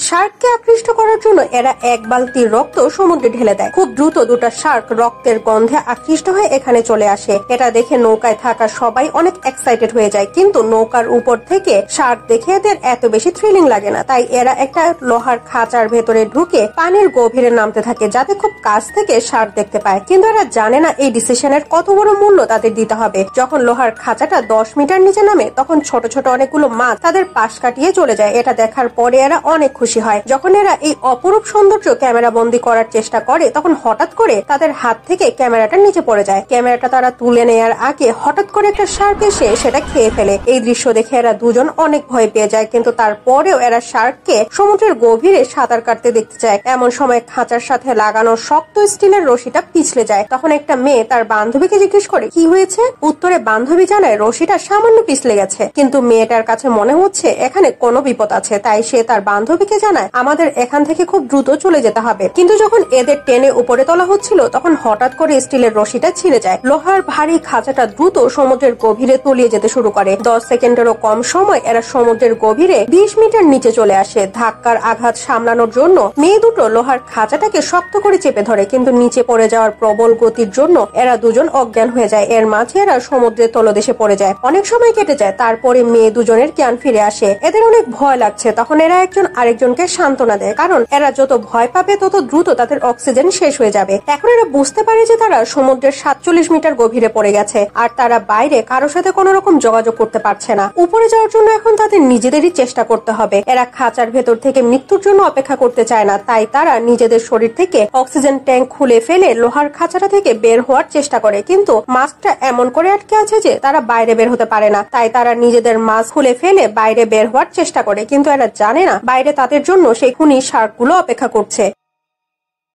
শার্ককে আকৃষ্ট করার জন্য এরা এক বালতি রক্ত সমুদ্রে ঢেলে দেয়। খুব দ্রুত দুটো শার্ক রক্তের গন্ধে আকৃষ্ট হয়ে এখানে চলে আসে। এটা দেখে নৌকায় থাকা সবাই অনেক এক্সাইটেড হয়ে যায়, কিন্তু নৌকার উপর থেকে শার্ক দেখে এদের এত বেশি থ্রিলিং লাগে না। তাই এরা একটা লোহার খাঁচার ভেতরে ঢুকে পানির গভীরে নামতে থাকে, যাতে খুব কাছ থেকে শার্ক দেখতে পায়। কিন্তু এরা জানে না এই ডিসিশনের কত বড় মূল্য তাদের দিতে হবে। যখন লোহার খাঁচাটা 10 মিটার নিচে নামে, তখন ছোট ছোট অনেকগুলো মাছ তাদের পাশ কাটিয়ে চলে যায়। এটা দেখার পরে এরা অনেক খুশি হয়। যখন এরা এই অপরূপ সৌন্দর্য ক্যামেরা বন্দি করার চেষ্টা করে, তখন হঠাৎ করে তাদের হাত থেকে ক্যামেরাটা নিচে পড়ে যায়। ক্যামেরাটা তারা তুলে নেওয়ার আগে হঠাৎ করে একটা শার্ক এসে সেটা খেয়ে ফেলে। এই দৃশ্য দেখে এরা দুজন অনেক ভয় পেয়ে যায়, কিন্তু তারপরেও এরা শার্ককে সমুদ্রের গভীরে সাঁতার কাটতে দেখতে চায়। এমন সময় খাঁচার সাথে লাগানো শক্ত স্টিলের রশিটা পিছলে যায়। তখন একটা মেয়ে তার বান্ধবীকে জিজ্ঞেস করে, কি হয়েছে? উত্তরে বান্ধবী জানায় রশিটা সামান্য পিছলে গেছে, কিন্তু মেয়েটার কাছে মনে হচ্ছে এখানে কোনো বিপদ আছে। তাই সে তার বান্ধবীকে জানায়, আমাদের এখান থেকে খুব দ্রুত চলে যেতে হবে। কিন্তু যখন এদের টেনে উপরে তোলা হচ্ছিল, তখন হঠাৎ করে স্টিলের রশিটা ছিঁড়ে যায়। লোহার ভারী খাঁচাটা দ্রুত সমুদ্রের গভীরে তলিয়ে যেতে শুরু করে। 10 সেকেন্ডেরও কম সময় এরা সমুদ্রের গভীরে 20 মিটার নিচে চলে আসে। ধাক্কার আঘাত সামলানোর জন্য মেয়ে দুটো লোহার খাঁচাটাকে শক্ত করে চেপে ধরে, কিন্তু নিচে পড়ে যাওয়ার প্রবল গতির জন্য এরা দুজন অজ্ঞান হয়ে যায়। এর মাঝে এরা সমুদ্রের তলদেশে পড়ে যায়। অনেক সময় কেটে যায়, তারপরে মেয়ে দুজনের জ্ঞান ফিরে আসে। এদের অনেক ভয় লাগছে। তখন এরা একজন আরেকজনকে সান্ত্বনা দেয়, কারণ এরা যত ভয় পাবে তত দ্রুত তাদের অক্সিজেন শেষ হয়ে যাবে। এখন এরা বুঝতে পারে যে তারা সমুদ্রের 47 মিটার গভীরে পড়ে গেছে, আর তারা বাইরে কারোর সাথে কোনো রকম যোগাযোগ করতে পারছে না। উপরে যাওয়ার জন্য এখন তাদের নিজেদেরই চেষ্টা করতে হবে। এরা খাঁচার ভেতর থেকে মৃত্যুর জন্য অপেক্ষা করতে চায় না। তাই তারা নিজেদের শরীর থেকে অক্সিজেন ট্যাঙ্ক খুলে ফেলে লোহার খাঁচাটা থেকে বের হওয়ার চেষ্টা করে, কিন্তু মাস্কটা এমন করে আটকে আছে যে তারা বাইরে বের হতে পারে না। তাই তারা নিজেদের মাস্ক খুলে ফেলে বাইরে বের হওয়ার চেষ্টা করে, কিন্তু এরা জানে না বাইরে তাদের জন্য সেই খুনি শার্কগুলো অপেক্ষা করছে।